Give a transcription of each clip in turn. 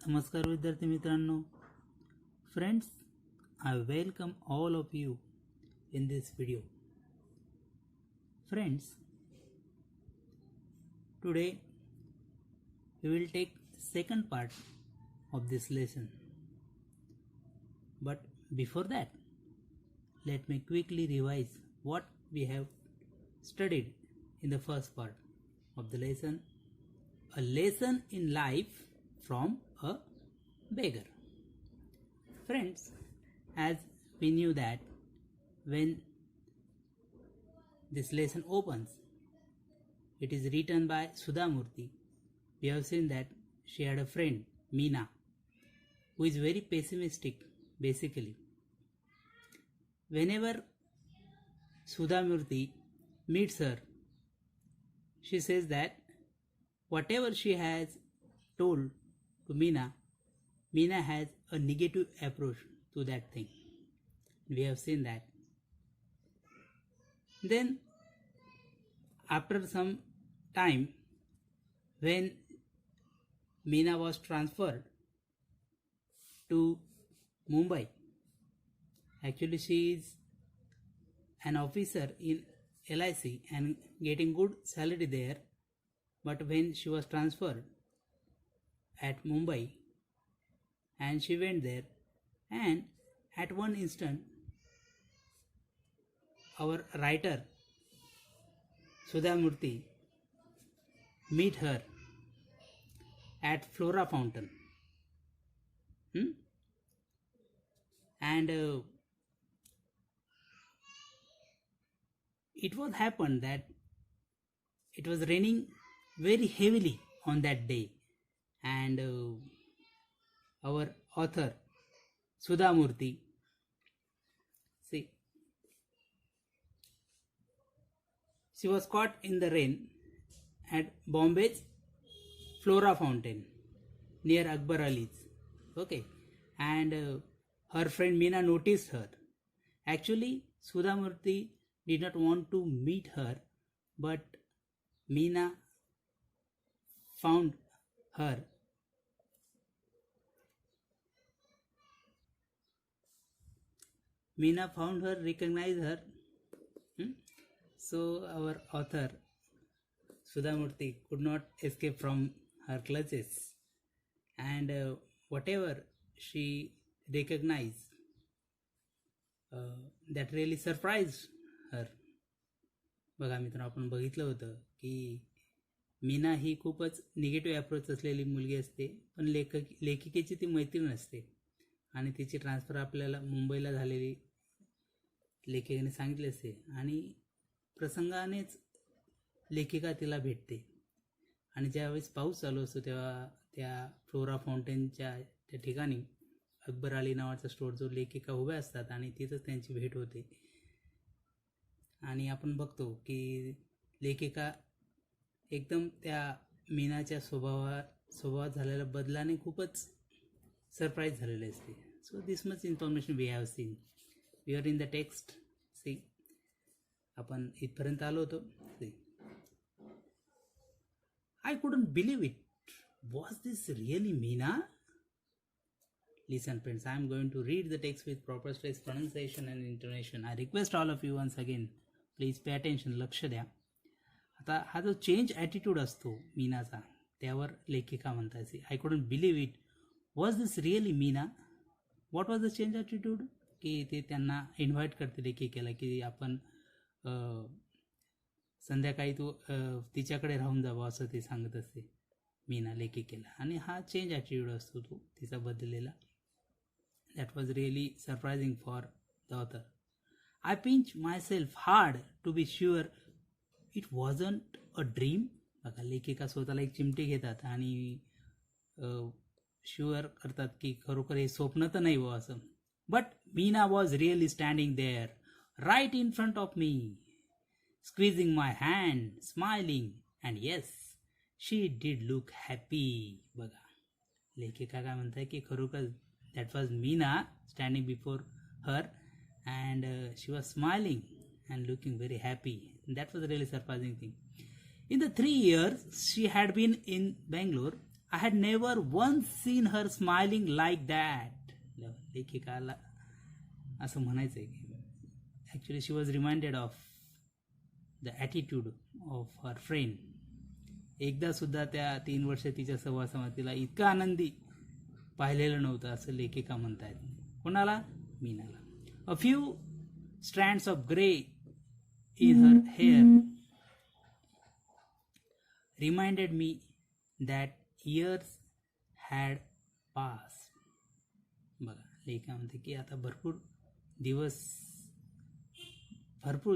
नमस्कार विद्यार्थी मित्रांनो. Friends, I welcome all of you in this video. Friends, today we will take second part of this lesson. But before that, let me quickly revise what we have studied in the first part of the lesson. A lesson in life from a beggar. Friends, as we knew that when this lesson opens, it is written by Sudha Murthy. We have seen that she had a friend, Meena, who is very pessimistic basically. Whenever Sudha Murthy meets her, she says that whatever she has told to Meena, Meena has a negative approach to that thing. We have seen that. Then, after some time, when Meena was transferred to Mumbai, actually she is an officer in LIC and getting good salary there, but when she was transferred at Mumbai and she went there, and at one instant our writer Sudha Murthy meet her at Flora Fountain. And it was happened that it was raining very heavily on that day, and our author Sudha Murthy, see, she was caught in the rain at Bombay's Flora Fountain near Akbar Ali's. Okay, and her friend Meena noticed her. Actually, Sudha Murthy did not want to meet her, but Meena found her. Meena found her, recognized her. So our author Sudha Murthy could not escape from her clutches, and whatever she recognized, that really surprised her. बघा मित्रांनो, आपण बघितलं होतं की मीना ही खूपच negative approach असलेली मुलगी असते, पण लेखिकेची ती मैत्रीण असते आणि तिची ट्रान्सफर आपल्याला मुंबईला झालेली लेखिकेने सांगितले असते, आणि प्रसंगानेच लेखिका तिला भेटते. आणि ज्यावेळेस पाऊस चालू असतो तेव्हा त्या फ्लोरा फाउंटेनच्या त्या ठिकाणी अकबर अली नावाचा स्टोर जो लेखिका उभ्या असतात आणि तिथंच त्यांची भेट होते. आणि आपण बघतो की लेखिका एकदम त्या मीनाच्या स्वभावात झालेल्या बदलाने खूपच सरप्राईज झालेली असते. So this much information we have seen. We are in the text. See, आपण इथपर्यंत आलो होतो. See, I couldn't believe it. Was this really Meena? Listen friends, I am going to read the text with proper stress, pronunciation and intonation. I request all of you once again, please pay attention, लक्ष द्या. आता हा जो change attitude असतो मीनाचा, त्यावर लेखिका म्हणतात, I couldn't believe it. Was this really Meena? What was the change attitude? की ते त्यांना इन्व्हाइट करते लेखिकेला की आपण संध्याकाळी तू तिच्याकडे राहून जावं असं ते सांगत असते मीना लेखिकेला, आणि हा चेंज ॲटिट्यूड असतो तो तिचा बदललेला. That was really surprising for the author. I pinch myself hard to be sure it wasn't a dream. बघा, लेखिका स्वतःला एक चिमटी घेतात आणि शुअर करतात की खरोखर हे स्वप्न तर नाही बुवा असं. But Meena was really standing there right in front of me, squeezing my hand, smiling, and yes, she did look happy. बघा, लेखिका काय म्हणताय की खरोखर that was Meena standing before her, and she was smiling and looking very happy. That was a really surprising thing. In the 3 years she had been in Bangalore, I had never once seen her smiling like that. लेखिकाला असं म्हणायचं आहे की actually she was reminded of the attitude of her friend. एकदा सुद्धा त्या 3 वर्ष तिच्या सहवासामध्ये तिला इतका आनंदी पाहिलेलं नव्हतं असं लेखिका म्हणतायत. कोणाला? मीनाला. A few strands of grey in her hair reminded me that years had pass. बघा लेखिका म्हणते की आता भरपूर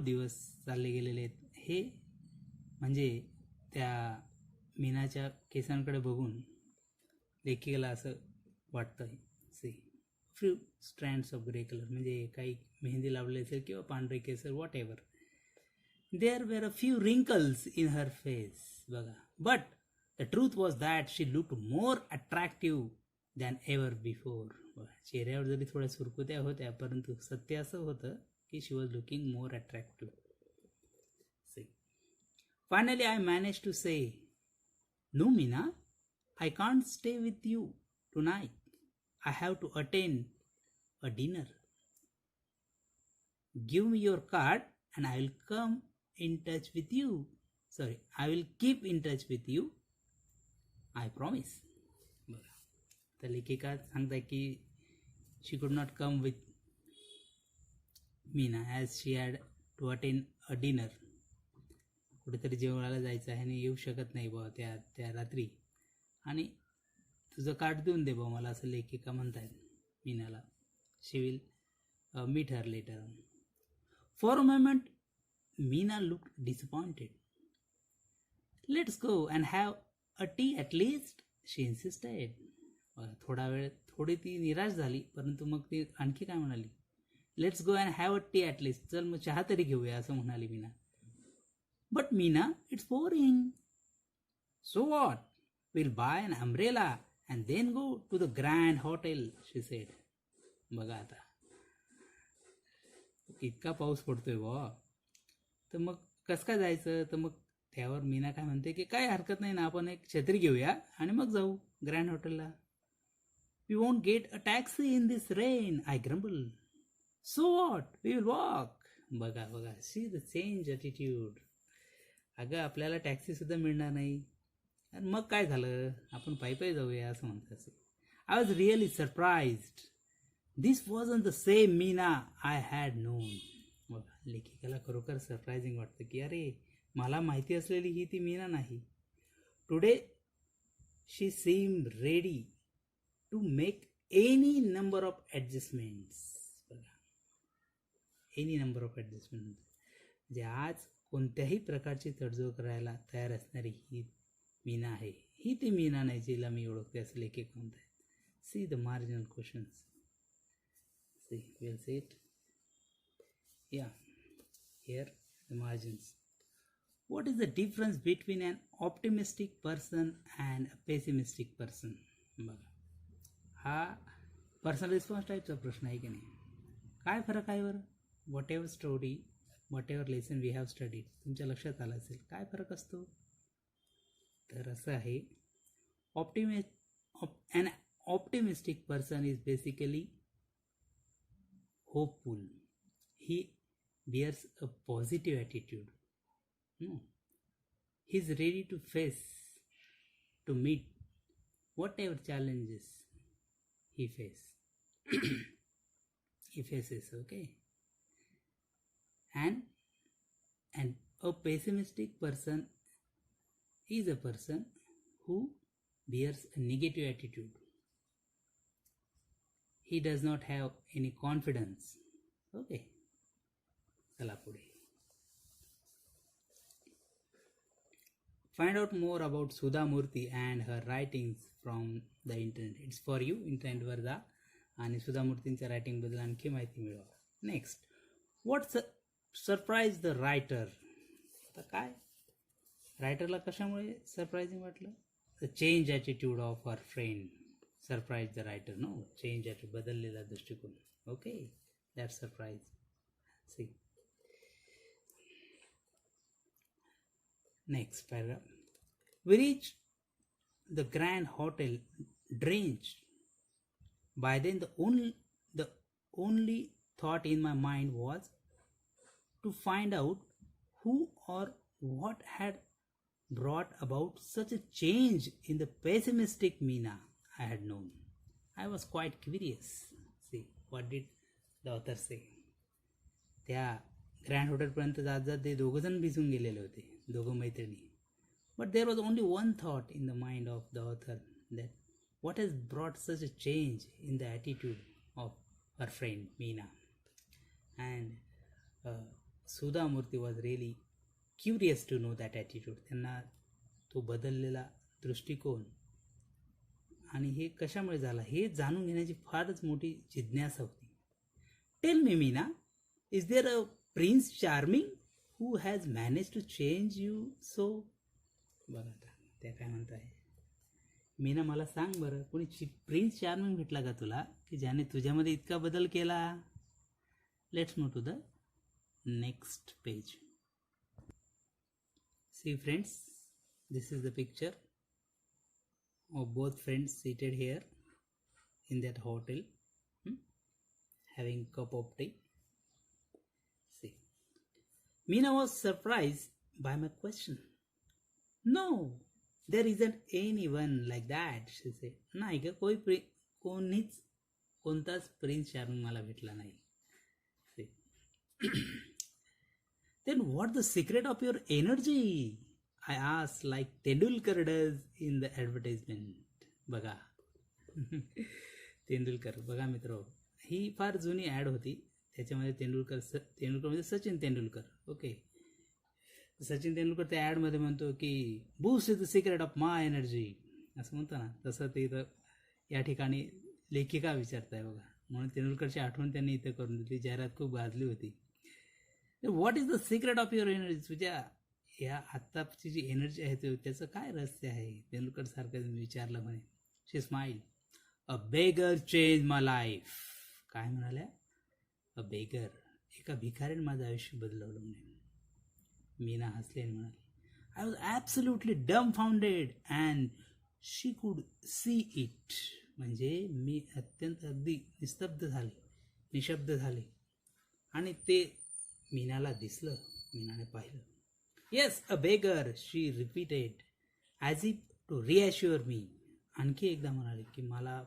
दिवस चालले गेलेले आहेत. हे म्हणजे त्या मीनाच्या केसांकडे बघून लेखिकेला असं वाटतं. See few strands of grey colour म्हणजे काही मेहंदी लावलेली असेल किंवा पांढरे केसर whatever. There were a few wrinkles in her face. बघा but the truth was that she looked more attractive than ever before. चेहऱ्यावर जरी थोड्या सुरकुत्या होत्या परंतु सत्य असं होतं की she was looking more attractive. Finally, I managed to say, "No, Meena, I can't stay with you tonight. I have to attend a dinner. Give me your card and I will come in touch with you. Sorry, I will keep in touch with you. I promise." बघा तर लेखिका सांगताय की she could not come with Meena as she had to attend a dinner. कुठेतरी जेवणाला जायचं आहे आणि येऊ शकत नाही बा त्या रात्री आणि तुझं कार्ड देऊन दे बा मला असं लेखिका म्हणतायत मीनाला. She will meet her later. For a moment Meena look disappointed. Let's go and have a tea at least she insisted. थोडी ती निराश झाली परंतु मग ती आणखी काय म्हणाली. Let's go and have a tea at list. चल मग चहा तरी घेऊया असं म्हणाली Meena. But Meena, it's boring. So what? We'll buy an umbrella and then go to the Grand Hotel, she said. बघा आता इतका पाऊस पडतोय बा तर मग कसं काय जायचं. तर मग त्यावर मीना काय म्हणते की काय हरकत नाही ना आपण एक छत्री घेऊया आणि मग जाऊ ग्रँड हॉटेलला. We won't get a taxi in this rain I grumble. So what we will walk. बघा सी द चेंज ॲटिट्यूड. अगं आपल्याला टॅक्सीसुद्धा मिळणार नाही आणि मग काय झालं आपण पायी जाऊया असं म्हणतात. असे I was really surprised. This wasn't the same Meena I had non. बघा लेखिकाला खरोखर सरप्रायझिंग वाटतं की अरे मला माहिती असलेली ही ती मीना नाही. Today she seem ready to make any number of adjustments. बघा एनी नंबर ऑफ ॲडजस्टमेंट म्हणजे आज कोणत्याही प्रकारची तडजोड करायला तयार असणारी ही मीना आहे. ही ती मीना नाही जिला मी ओळखते असं लेखक म्हणत आहेत. See the marginal questions. See well set या here the margins. What is the difference between an optimistic person and a pessimistic person. बघा हा पर्सनल रिस्पॉन्स टाईपचा प्रश्न आहे की नाही. काय फरक आहे बरं. Whatever story whatever lesson we have studied. तुमच्या लक्षात आलं असेल काय फरक असतो. तर असं आहे an optimistic person is basically hopeful. He bears a positive attitude. He is ready to meet whatever challenges he faces. Okay. And a pessimistic person is a person who bears a negative attitude. He does not have any confidence. Okay. चला पुढे. Find out more about Sudha Murthy and her writings from the internet. It's for you. इंटरनेटवर जा आणि सुधा मूर्तींच्या writing बद्दल आणखी माहिती मिळवा. Next, what surprise the writer. आता काय रायटरला कशामुळे सरप्राइजिंग वाटलं. The change attitude of our friend surprise the writer. No change attitude बदललेला दृष्टिकोन. Okay that surprise. See next paragraph. We reached the Grand Hotel drenched. By then, the only thought in my mind was to find out who or what had brought about such a change in the pessimistic Meena I had known. I was quite curious. See, what did the author say? त्या grand हॉटेलपर्यंत जात जात ते दोघं जण भिजून गेलेले होते, दोघं मैत्रिणी. But there was only one thought in the mind of the author, that what has brought such a change in the attitude of her friend Meena. And Sudha Murthy was really curious to know that attitude. त्यांना तो बदललेला दृष्टिकोन आणि हे कशामुळे झाला हे जाणून घेण्याची फारच मोठी जिज्ञासा होती. Tell me Meena, is there a prince charming who has manage to change you so? बघा आता त्या काय म्हणताय. मीना मला सांग बरं, कोणी प्रिन्स चार्मिंग भेटला का तुला की ज्याने तुझ्यामध्ये इतका बदल केला? Let's move to the next page. See friends, this is the picture of both friends seated here in that hotel, having cup of tea. See, Meena was surprised by my question. No, there isn't anyone like that, she said. नाही का, कोणताच prince charming मला भेटला नाही. Then what the secret of your energy? I asked, like Tendulkar does in the advertisement. बघा तेंडुलकर, बघा मित्र, ही फार जुनी ॲड होती. त्याच्यामध्ये तेंडुलकर म्हणजे सचिन तेंडुलकर. ओके, सचिन तेंडुलकर त्या ॲडमध्ये म्हणतो की Boost is the secret of my energy, असं म्हणतो ना. तसं ते इथं या ठिकाणी लेखिका विचारत आहे बघा. म्हणून तेंडुलकरची आठवण त्यांनी इथं करून दिली. जाहिरात खूप गाजली होती. What is the secret of your energy? तुझ्या या आत्ताची जी एनर्जी आहे त्याचं काय रहस्य आहे? तेंडुलकर सारखं विचारलं म्हणे. शी स्माईल. अ बेगर चेंज माय लाईफ. काय म्हणाल्या? अ बेगर, एका भिकाऱ्याने माझं आयुष्य बदलवलं म्हणे. मीना हसले आणि म्हणाली, I was absolutely dumbfounded and she could see it. म्हणजे मी अत्यंत अगदी निशब्द झाले आणि ते मीनाला दिसलं. मीनाने पाहिलं. Yes, a beggar, she repeated as if to reassure me. आणखी एकदा म्हणाले की मला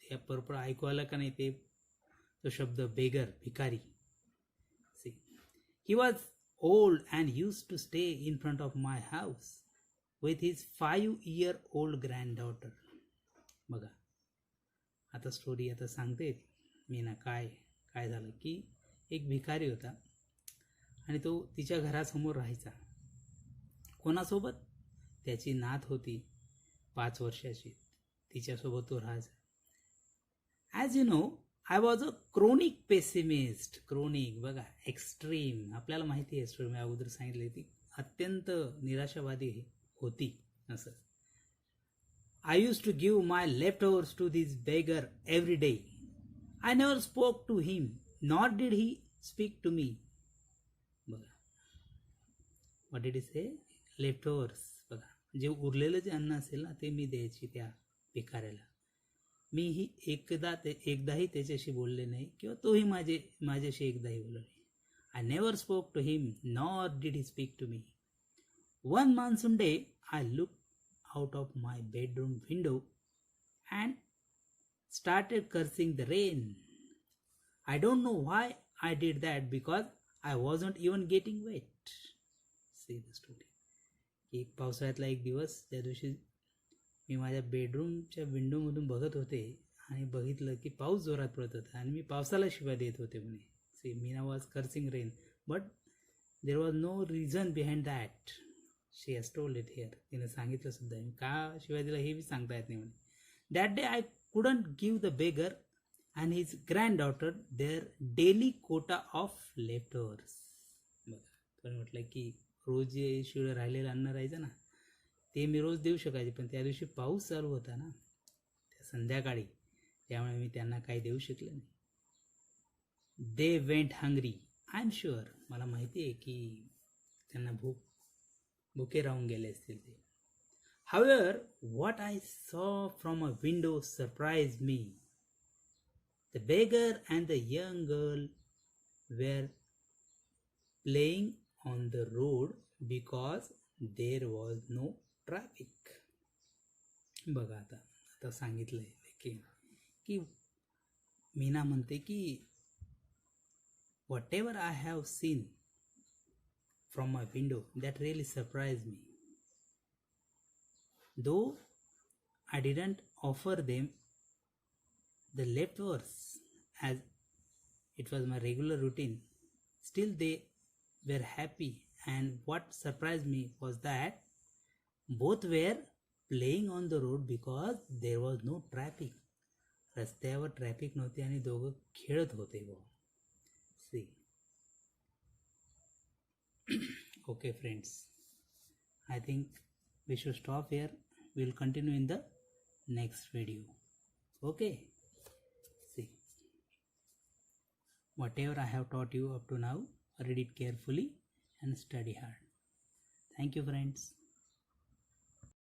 या परपर ऐकू आलं का नाही ते तो शब्द बेगर, भिकारी. See, he was old and use to stay in front of my house with his 5-year-old granddaughter. बघा आता स्टोरी आता सांगते मीना. काय झालं की एक भिकारी होता आणि तो तिच्या घरासमोर राहायचा. कोणासोबत? त्याची नात होती 5 वर्षाची, तिच्यासोबत तो राहायचा. As you know, I was a chronic pessimist. Chronic बघा, एक्स्ट्रीम. आपल्याला माहिती आहे, स्टोरी मी अगोदर सांगितली, ती अत्यंत निराशावादी होती. असं I use to give my leftovers to this beggar every day. I never spoke to him nor did he speak to me. बघा, what did he say? Leftovers. बघा, जे उरलेलं जे अन्न असेल ना ते मी द्यायची त्या भिकाऱ्याला. मीही एकदाही त्याच्याशी बोलले नाही किंवा तोही माझ्याशी एकदाही बोलले नाही. I never spoke to him nor did he speak to me. One monsoon day I look out of my bedroom window and started cursing the rain. I don't know why I did that because I wasn't even getting wet. See the story. एक पावसाळ्यातला एक दिवस, त्या दिवशी मी माझ्या बेडरूमच्या विंडोमधून बघत होते आणि बघितलं की पाऊस जोरात पडत होता आणि मी पावसाला शिवाय देत होते म्हणे. See, Meena was cursing rain but there was no reason behind that. She has told it here. तिने सांगितलं सुद्धा, का शिवाय दिला हे बी सांगता येत नाही म्हणे. That day I couldn't give the beggar and his granddaughter their daily quota of leftovers. बघा, पण म्हटलं की रोज जे शिळं राहिलेलं अन्न राहायचं ना ते मी रोज देऊ शकायचे, पण त्या दिवशी पाऊस चालू होता ना त्या संध्याकाळी, त्यामुळे मी त्यांना काही देऊ शकले नाही. They went hungry. I am sure, मला माहिती आहे की त्यांना भुके राहून गेले असतील ते. However, what I saw from a window surprised me. The beggar and the young girl were playing on the road because there was no traffic. बघा आता आता सांगितलंय की मीना म्हणते की whatever I have seen from my window that really surprise me though I didn't offer them the leftovers as it was my regular routine. Still, they were happy, and what surprised me was that both were playing on the road because there was no traffic. रस्त्यावर traffic नव्हती आणि दोघं खेळत होते व see okay friends I think we should stop here we will continue in the next video. Okay, see, whatever I have taught you up to now, read it carefully and study hard. Thank you, friends.